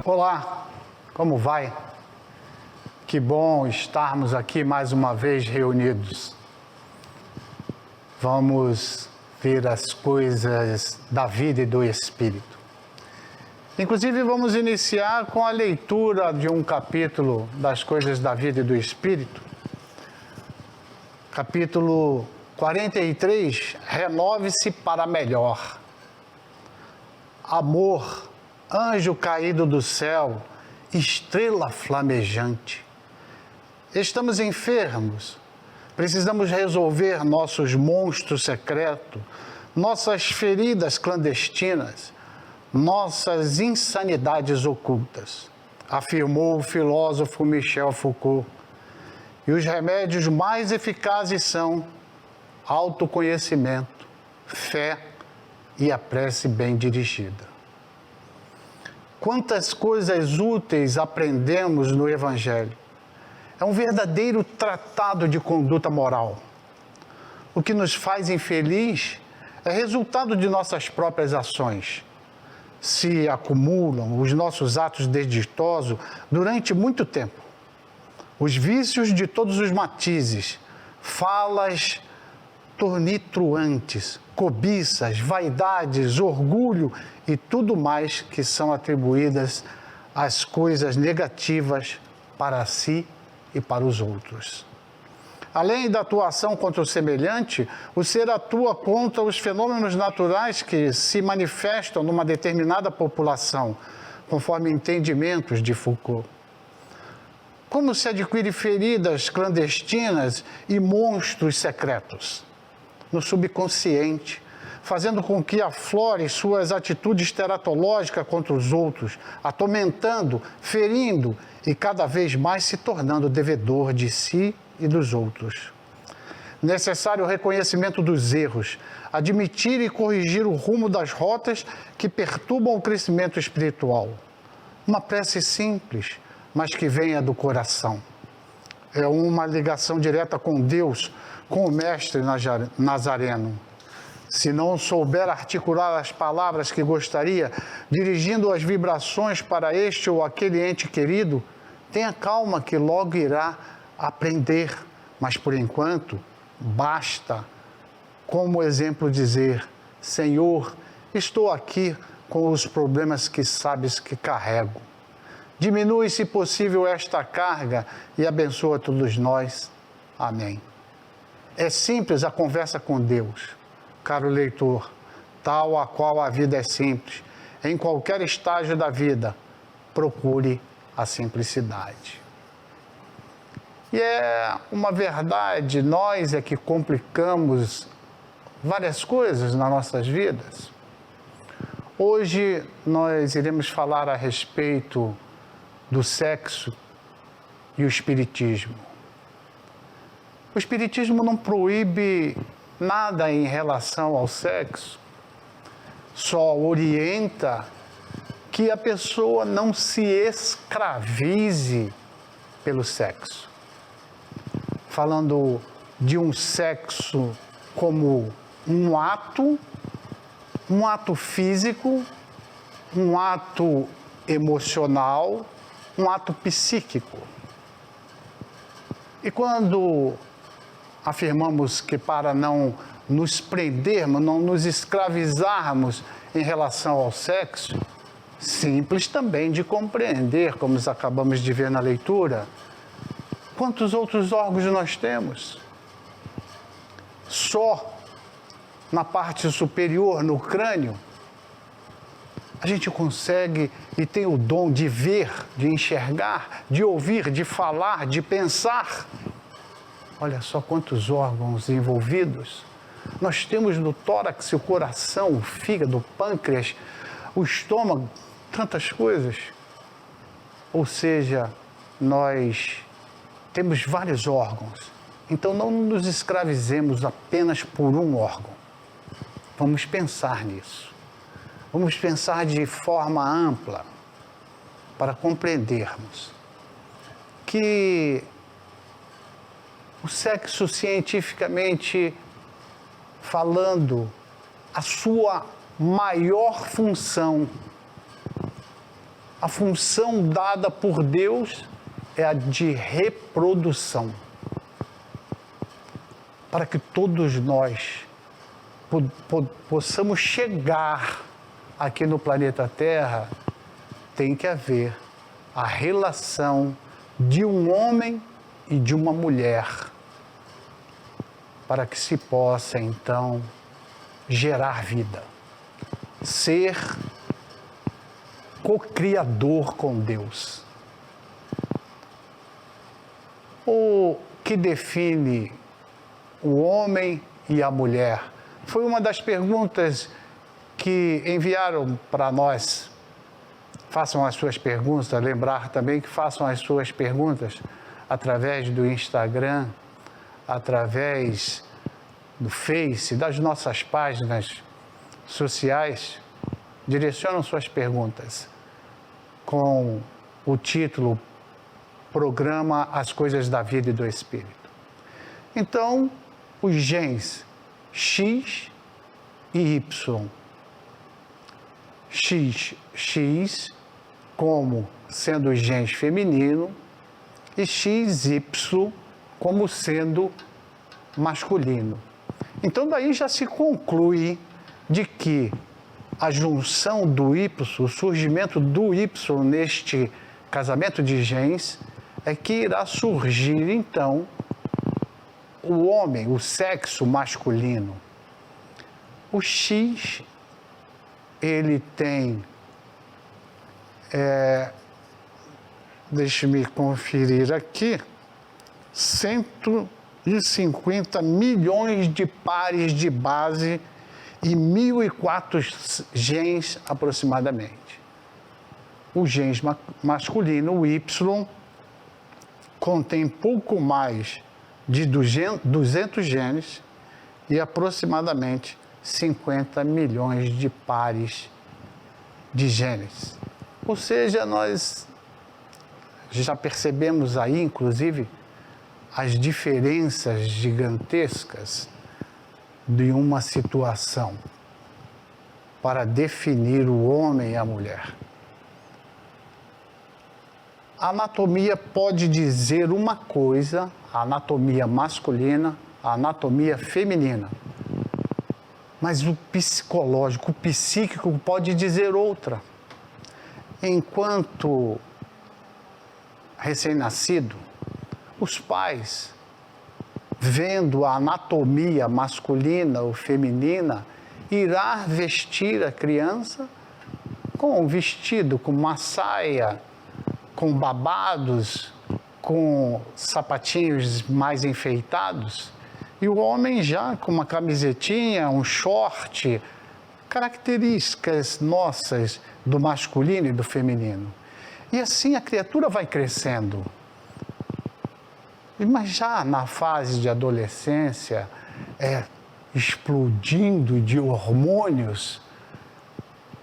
Olá, como vai? Que bom estarmos aqui mais uma vez reunidos. Vamos ver as coisas da vida e do Espírito. Inclusive, vamos iniciar com a leitura de um capítulo das coisas da vida e do Espírito. Capítulo 43, renove-se para melhor. Amor, anjo caído do céu, estrela flamejante. Estamos enfermos, precisamos resolver nossos monstros secretos, nossas feridas clandestinas, nossas insanidades ocultas, afirmou o filósofo Michel Foucault. E os remédios mais eficazes são autoconhecimento, fé e a prece bem dirigida. Quantas coisas úteis aprendemos no Evangelho. É um verdadeiro tratado de conduta moral. O que nos faz infeliz é resultado de nossas próprias ações. Se acumulam os nossos atos desditosos durante muito tempo. Os vícios de todos os matizes, falas tornitruantes, cobiças, vaidades, orgulho e tudo mais que são atribuídas às coisas negativas para si e para os outros. Além da atuação contra o semelhante, o ser atua contra os fenômenos naturais que se manifestam numa determinada população, conforme entendimentos de Foucault. Como se adquire feridas clandestinas e monstros secretos? No subconsciente, fazendo com que aflore suas atitudes teratológicas contra os outros, atormentando, ferindo e cada vez mais se tornando devedor de si e dos outros. Necessário o reconhecimento dos erros, admitir e corrigir o rumo das rotas que perturbam o crescimento espiritual. Uma prece simples, mas que venha do coração. É uma ligação direta com Deus, com o Mestre Nazareno. Se não souber articular as palavras que gostaria, dirigindo as vibrações para este ou aquele ente querido, tenha calma que logo irá aprender. Mas, por enquanto, basta, como exemplo, dizer: Senhor, estou aqui com os problemas que sabes que carrego. Diminui, se possível, esta carga e abençoa todos nós. Amém. É simples a conversa com Deus, caro leitor, tal a qual a vida é simples. Em qualquer estágio da vida, procure a simplicidade. E é uma verdade, nós é que complicamos várias coisas nas nossas vidas. Hoje nós iremos falar a respeito do sexo e o espiritismo. O espiritismo não proíbe nada em relação ao sexo, só orienta que a pessoa não se escravize pelo sexo. Falando de um sexo como um ato físico, um ato emocional, um ato psíquico. E quando afirmamos que para não nos prendermos, não nos escravizarmos em relação ao sexo, simples também de compreender, como acabamos de ver na leitura, quantos outros órgãos nós temos? Só na parte superior, no crânio, a gente consegue e tem o dom de ver, de enxergar, de ouvir, de falar, de pensar. Olha só quantos órgãos envolvidos. Nós temos no tórax o coração, o fígado, o pâncreas, o estômago, tantas coisas. Ou seja, nós temos vários órgãos. Então não nos escravizemos apenas por um órgão. Vamos pensar nisso. Vamos pensar de forma ampla para compreendermos que o sexo, cientificamente falando, a sua maior função, a função dada por Deus é a de reprodução. Para que todos nós possamos chegar aqui no planeta Terra, tem que haver a relação de um homem e de uma mulher, para que se possa, então, gerar vida, ser co-criador com Deus. O que define o homem e a mulher foi uma das perguntas que enviaram para nós. Façam as suas perguntas, lembrar também que façam as suas perguntas através do Instagram, através do Face, das nossas páginas sociais. Direcionam suas perguntas com o título Programa As Coisas da Vida e do Espírito. Então, os genes X e Y. X como sendo o genes feminino e XY como sendo masculino. Então, daí já se conclui de que a junção do Y, o surgimento do Y neste casamento de genes, é que irá surgir, então, o homem, o sexo masculino. O X, ele tem, deixe-me conferir aqui, 150 milhões de pares de base e 1.004 genes aproximadamente. O genes masculino, o Y, contém pouco mais de 200 genes e aproximadamente 50 milhões de pares de genes. Ou seja, nós já percebemos aí, inclusive, as diferenças gigantescas de uma situação para definir o homem e a mulher. A anatomia pode dizer uma coisa, a anatomia masculina, a anatomia feminina. Mas o psicológico, o psíquico pode dizer outra. Enquanto recém-nascido, os pais, vendo a anatomia masculina ou feminina, irá vestir a criança com um vestido, com uma saia, com babados, com sapatinhos mais enfeitados, e o homem já com uma camisetinha, um short, características nossas do masculino e do feminino. E assim a criatura vai crescendo. Mas já na fase de adolescência, explodindo de hormônios,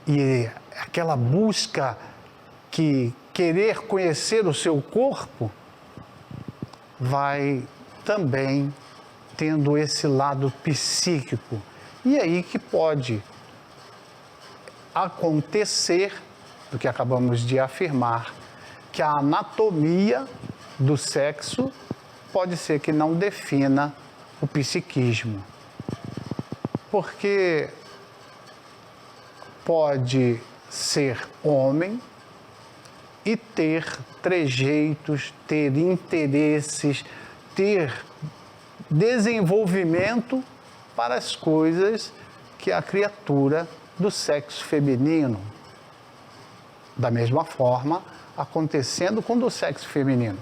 e aquela busca que querer conhecer o seu corpo, vai também tendo esse lado psíquico. E aí que pode acontecer, do que acabamos de afirmar, que a anatomia do sexo pode ser que não defina o psiquismo. Porque pode ser homem e ter trejeitos, ter interesses, ter desenvolvimento para as coisas que a criatura do sexo feminino. Da mesma forma, acontecendo com o do sexo feminino.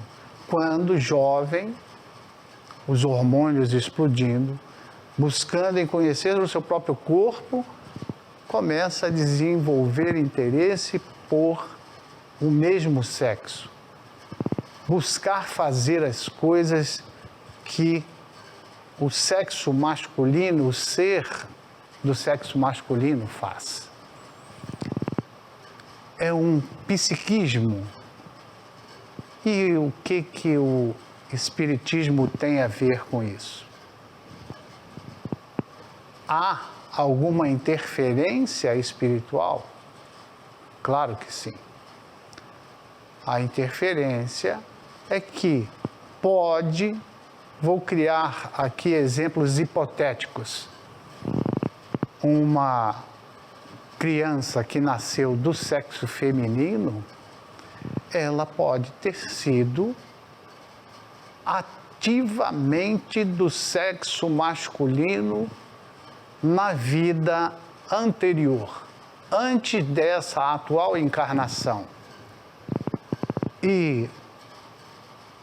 Quando jovem, os hormônios explodindo, buscando em conhecer o seu próprio corpo, começa a desenvolver interesse por o mesmo sexo. Buscar fazer as coisas que o sexo masculino, o ser do sexo masculino faz. É um psiquismo. E o que o espiritismo tem a ver com isso? Há alguma interferência espiritual? Claro que sim. A interferência é que vou criar aqui exemplos hipotéticos. Uma criança que nasceu do sexo feminino, ela pode ter sido ativamente do sexo masculino na vida anterior, antes dessa atual encarnação. E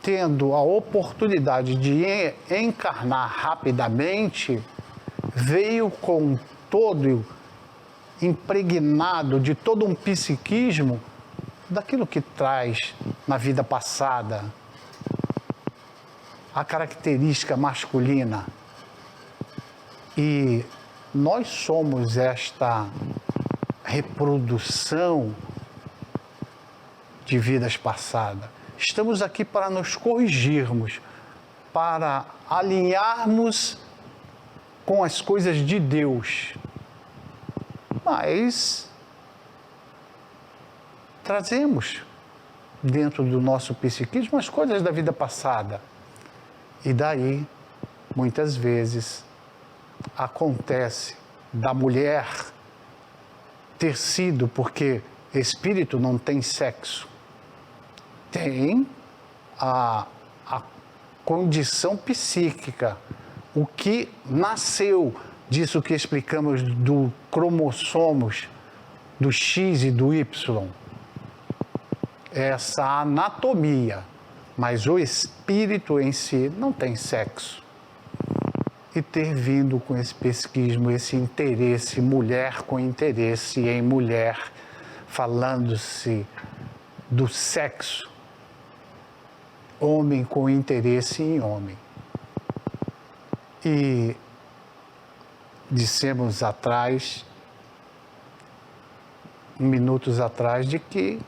tendo a oportunidade de encarnar rapidamente, veio com todo impregnado de todo um psiquismo daquilo que traz na vida passada, a característica masculina. E nós somos esta reprodução de vidas passadas. Estamos aqui para nos corrigirmos, para alinharmos com as coisas de Deus. Mas trazemos dentro do nosso psiquismo as coisas da vida passada. E daí, muitas vezes, acontece da mulher ter sido, porque espírito não tem sexo, tem a condição psíquica, o que nasceu disso que explicamos do cromossomos, do X e do Y, essa anatomia, mas o espírito em si não tem sexo. E ter vindo com esse psiquismo, esse interesse, mulher com interesse em mulher, falando-se do sexo, homem com interesse em homem. E dissemos minutos atrás, de que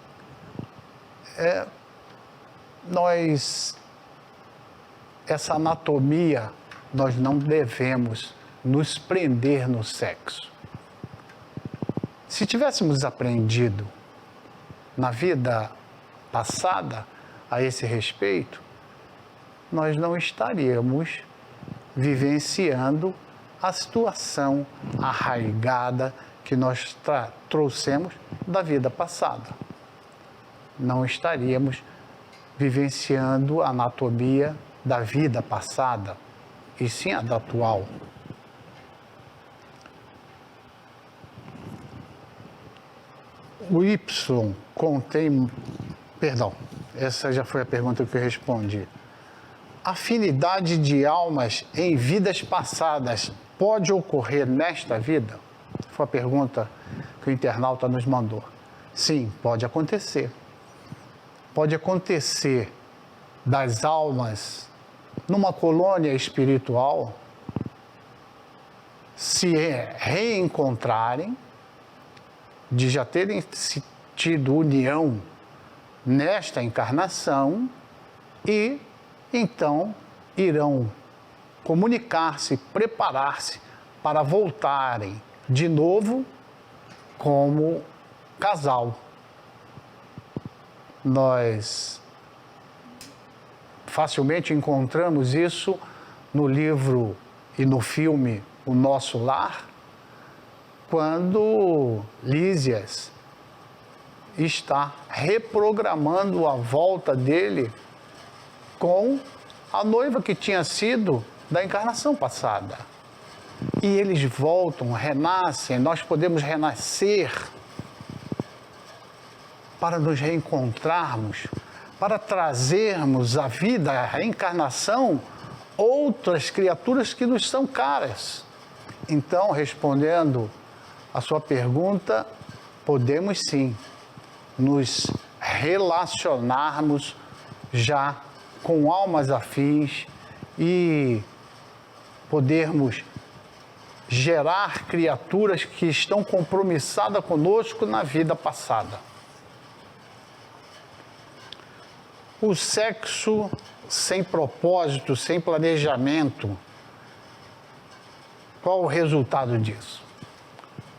essa anatomia, nós não devemos nos prender no sexo. Se tivéssemos aprendido na vida passada a esse respeito, nós não estaríamos vivenciando a situação arraigada que nós trouxemos da vida passada. Não estaríamos vivenciando a anatomia da vida passada, e sim a da atual. O Y contém... Perdão, essa já foi a pergunta que eu respondi. Afinidade de almas em vidas passadas pode ocorrer nesta vida? Foi a pergunta que o internauta nos mandou. Sim, pode acontecer. Pode acontecer das almas numa colônia espiritual se reencontrarem, de já terem tido união nesta encarnação, e então irão comunicar-se, preparar-se para voltarem de novo como casal. Nós facilmente encontramos isso no livro e no filme O Nosso Lar, quando Lísias está reprogramando a volta dele com a noiva que tinha sido da encarnação passada. E eles voltam, renascem, nós podemos renascer para nos reencontrarmos, para trazermos à vida, à reencarnação, outras criaturas que nos são caras. Então, respondendo a sua pergunta, podemos sim nos relacionarmos já com almas afins e podermos gerar criaturas que estão compromissadas conosco na vida passada. O sexo sem propósito, sem planejamento, qual o resultado disso?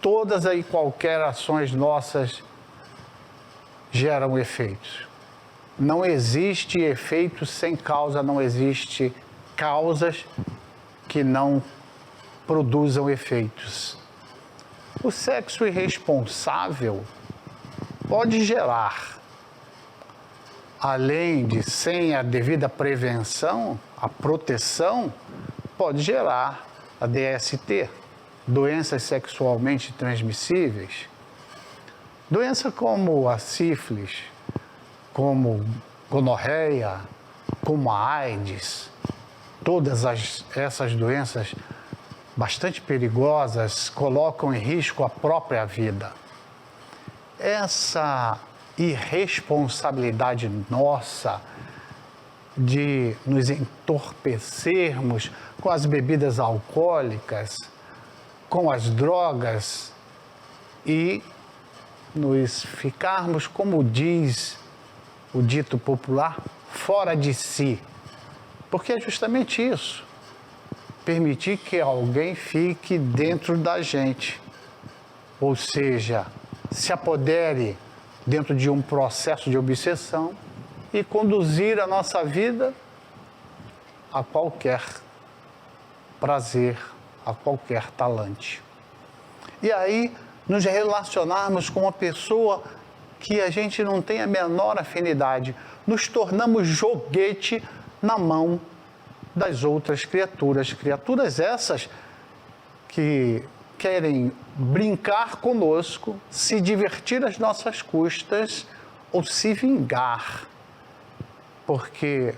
Todas e qualquer ações nossas geram efeitos. Não existe efeito sem causa, não existe causas que não produzam efeitos. O sexo irresponsável pode gerar, além de sem a devida prevenção, a proteção, pode gerar a DST, doenças sexualmente transmissíveis, doenças como a sífilis, como gonorreia, como a AIDS, todas essas doenças bastante perigosas colocam em risco a própria vida. Essa irresponsabilidade nossa de nos entorpecermos com as bebidas alcoólicas, com as drogas e nos ficarmos, como diz o dito popular, fora de si. Porque é justamente isso. Permitir que alguém fique dentro da gente. Ou seja, se apodere dentro de um processo de obsessão e conduzir a nossa vida a qualquer prazer, a qualquer talante. E aí, nos relacionarmos com uma pessoa que a gente não tem a menor afinidade, nos tornamos joguete na mão das outras criaturas. Criaturas essas que querem brincar conosco, se divertir às nossas custas ou se vingar. Porque,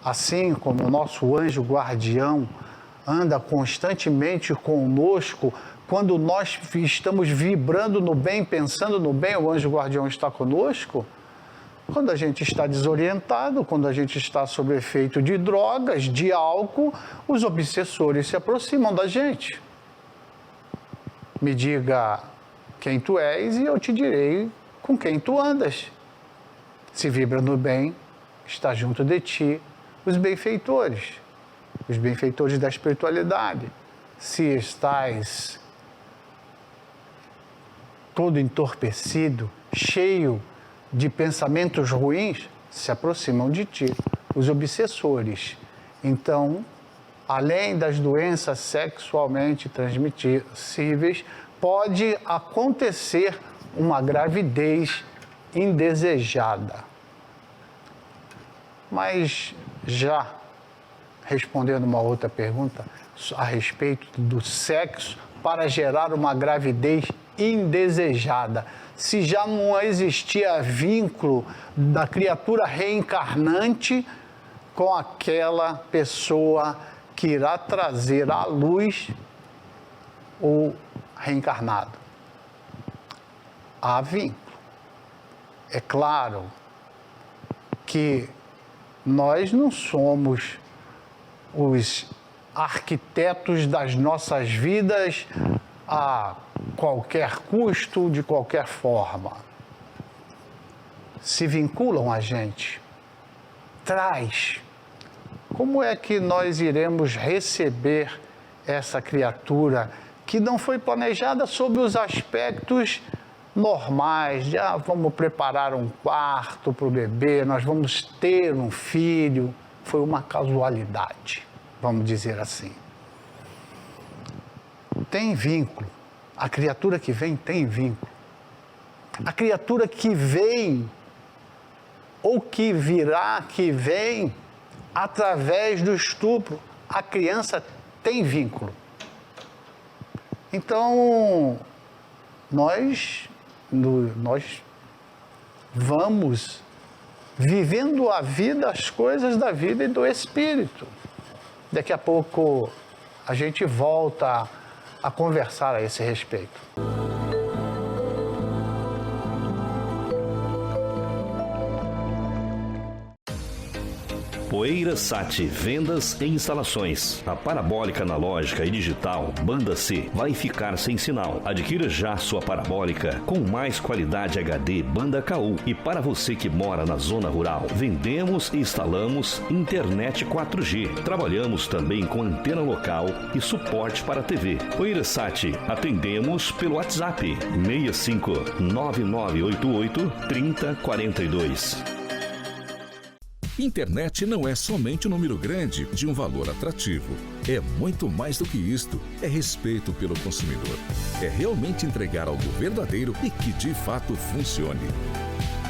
assim como o nosso anjo guardião anda constantemente conosco, quando nós estamos vibrando no bem, pensando no bem, o anjo guardião está conosco. Quando a gente está desorientado, quando a gente está sob efeito de drogas, de álcool, os obsessores se aproximam da gente. Me diga quem tu és e eu te direi com quem tu andas. Se vibra no bem, está junto de ti os benfeitores da espiritualidade. Se estás todo entorpecido, cheio de pensamentos ruins, se aproximam de ti os obsessores. Então, além das doenças sexualmente transmissíveis, pode acontecer uma gravidez indesejada. Mas já respondendo uma outra pergunta a respeito do sexo para gerar uma gravidez indesejada, se já não existia vínculo da criatura reencarnante com aquela pessoa que irá trazer à luz o reencarnado. Há vínculo. É claro que nós não somos os arquitetos das nossas vidas a qualquer custo, de qualquer forma. Se vinculam a gente. Traz. Como é que nós iremos receber essa criatura que não foi planejada sob os aspectos normais, de vamos preparar um quarto para o bebê, nós vamos ter um filho, foi uma casualidade, vamos dizer assim. Tem vínculo, a criatura que vem tem vínculo. A criatura que vem, ou que virá, que vem, através do estupro, a criança tem vínculo. Então, nós vamos vivendo a vida, as coisas da vida e do espírito. Daqui a pouco a gente volta a conversar a esse respeito. Poeira Sat, vendas e instalações. A parabólica analógica e digital Banda C vai ficar sem sinal. Adquira já sua parabólica com mais qualidade HD Banda KU. E para você que mora na zona rural, vendemos e instalamos internet 4G. Trabalhamos também com antena local e suporte para TV. Poeira Sat, atendemos pelo WhatsApp 65 9988 3042. Internet não é somente um número grande de um valor atrativo. É muito mais do que isto. É respeito pelo consumidor. É realmente entregar algo verdadeiro e que de fato funcione.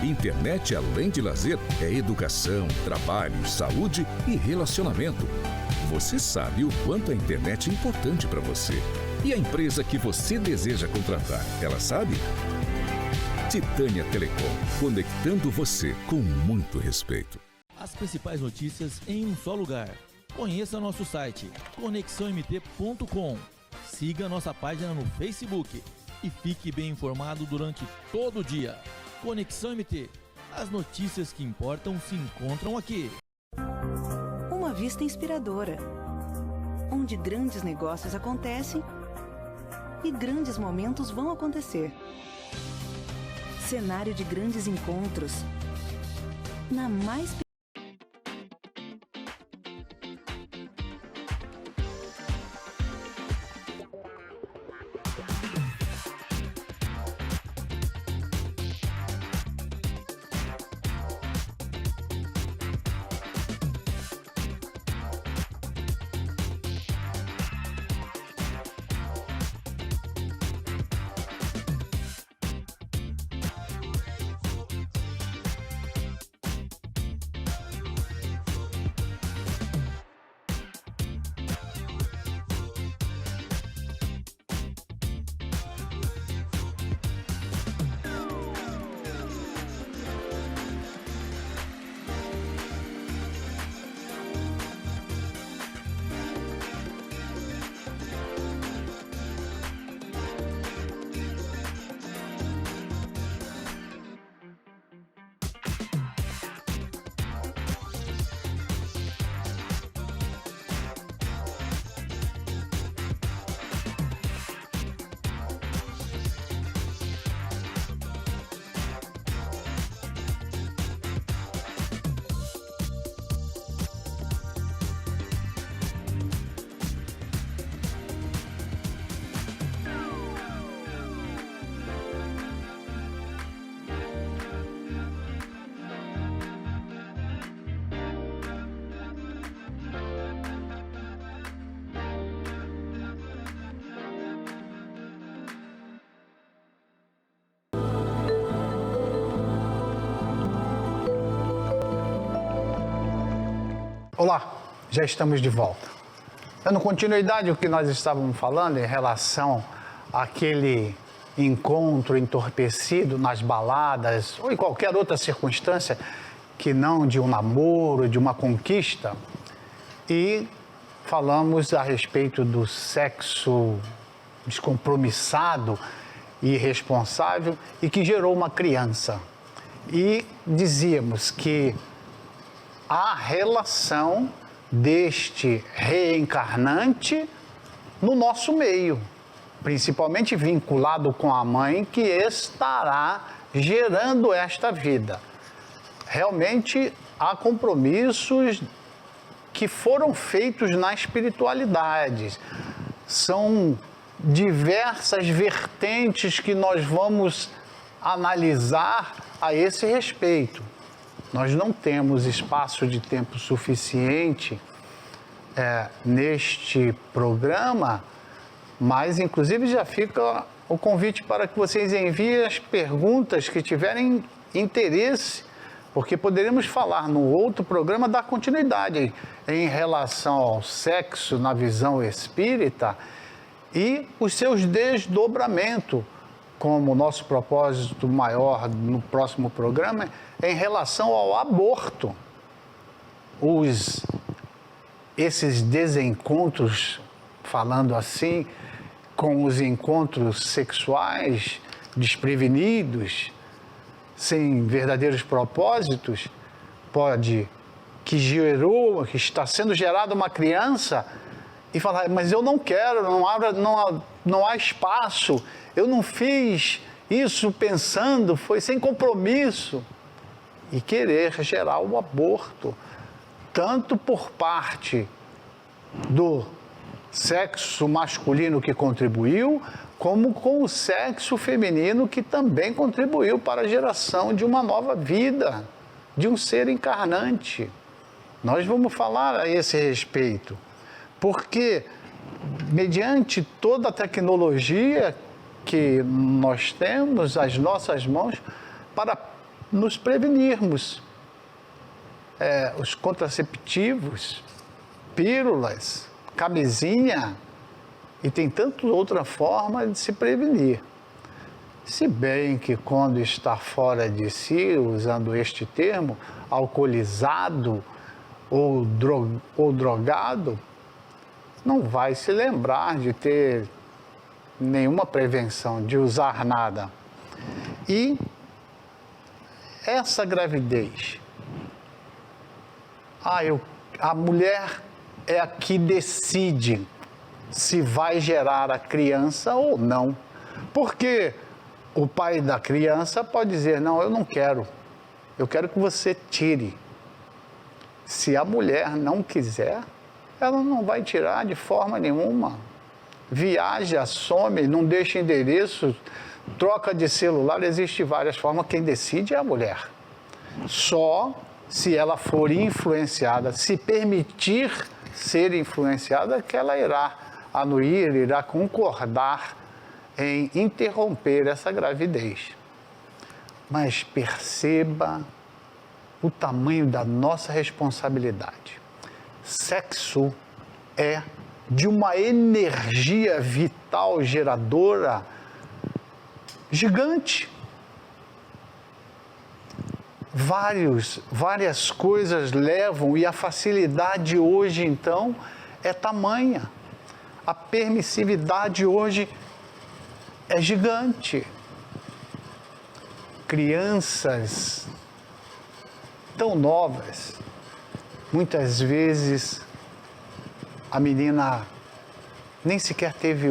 Internet, além de lazer, é educação, trabalho, saúde e relacionamento. Você sabe o quanto a internet é importante para você. E a empresa que você deseja contratar, ela sabe? Titânia Telecom, conectando você com muito respeito. As principais notícias em um só lugar. Conheça nosso site conexãomt.com. Siga nossa página no Facebook e fique bem informado durante todo o dia. Conexão MT. As notícias que importam se encontram aqui. Uma vista inspiradora, onde grandes negócios acontecem e grandes momentos vão acontecer. Cenário de grandes encontros na mais Olá, já estamos de volta. Dando continuidade ao que nós estávamos falando em relação àquele encontro entorpecido nas baladas ou em qualquer outra circunstância que não de um namoro, de uma conquista, e falamos a respeito do sexo descompromissado e irresponsável e que gerou uma criança. E dizíamos que a relação deste reencarnante no nosso meio, principalmente vinculado com a mãe que estará gerando esta vida. Realmente há compromissos que foram feitos na espiritualidade. São diversas vertentes que nós vamos analisar a esse respeito. Nós não temos espaço de tempo suficiente neste programa, mas inclusive já fica o convite para que vocês enviem as perguntas que tiverem interesse, porque poderemos falar no outro programa, dar continuidade em relação ao sexo na visão espírita e os seus desdobramentos, como o nosso propósito maior no próximo programa, em relação ao aborto. Esses desencontros, falando assim, com os encontros sexuais desprevenidos, sem verdadeiros propósitos, que está sendo gerada uma criança e falar, mas eu não quero, não há espaço, eu não fiz isso pensando, foi sem compromisso. E querer gerar o aborto, tanto por parte do sexo masculino que contribuiu, como com o sexo feminino que também contribuiu para a geração de uma nova vida. de um ser encarnante. Nós vamos falar a esse respeito, porque mediante toda a tecnologia que nós temos às nossas mãos para nos prevenirmos, os contraceptivos, pílulas, camisinha, e tem tanta outra forma de se prevenir. Se bem que quando está fora de si, usando este termo, alcoolizado ou drogado, não vai se lembrar de ter nenhuma prevenção, de usar nada. E essa gravidez, a mulher é a que decide se vai gerar a criança ou não. Porque o pai da criança pode dizer, não, eu não quero, eu quero que você tire. Se a mulher não quiser, ela não vai tirar de forma nenhuma. Viaja, some, não deixa endereço, troca de celular, existe várias formas, quem decide é a mulher. Só se ela for influenciada, se permitir ser influenciada, que ela irá anuir, irá concordar em interromper essa gravidez. Mas perceba o tamanho da nossa responsabilidade. Sexo é de uma energia vital geradora gigante. Várias coisas levam, e a facilidade hoje, então, é tamanha. A permissividade hoje é gigante. Crianças tão novas, muitas vezes a menina nem sequer teve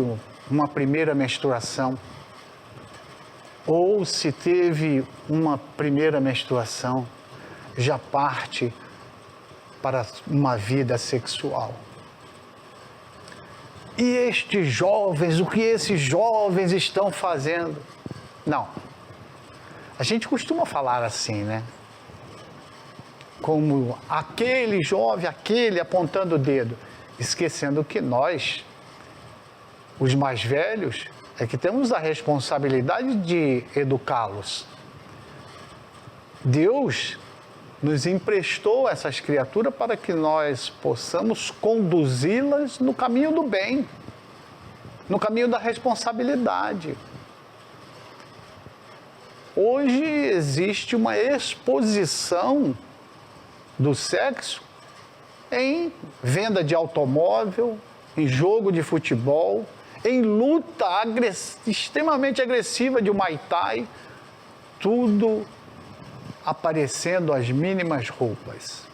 uma primeira menstruação, ou se teve uma primeira menstruação, já parte para uma vida sexual. E estes jovens, o que esses jovens estão fazendo? Não. A gente costuma falar assim, né? Como aquele jovem, aquele apontando o dedo, esquecendo que nós, os mais velhos, é que temos a responsabilidade de educá-los. Deus nos emprestou essas criaturas para que nós possamos conduzi-las no caminho do bem, no caminho da responsabilidade. Hoje existe uma exposição do sexo em venda de automóvel, em jogo de futebol, em luta extremamente agressiva de Muay Thai, tudo aparecendo as mínimas roupas,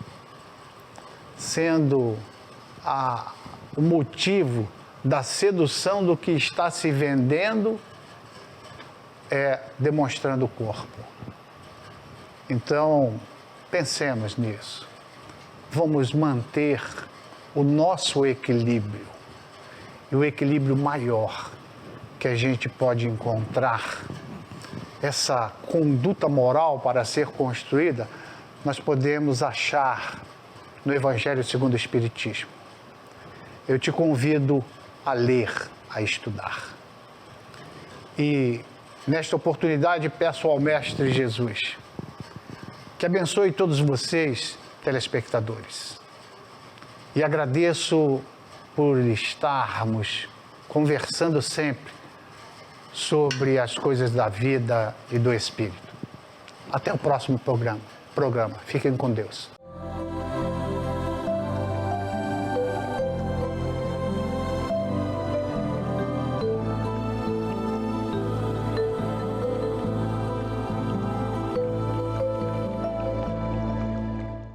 sendo o motivo da sedução do que está se vendendo, demonstrando o corpo. Então, pensemos nisso. Vamos manter o nosso equilíbrio. E o equilíbrio maior que a gente pode encontrar, essa conduta moral para ser construída, nós podemos achar no Evangelho segundo o Espiritismo. Eu te convido a ler, a estudar. E nesta oportunidade peço ao Mestre Jesus que abençoe todos vocês, telespectadores. E agradeço por estarmos conversando sempre sobre as coisas da vida e do Espírito. Até o próximo programa. Fiquem com Deus.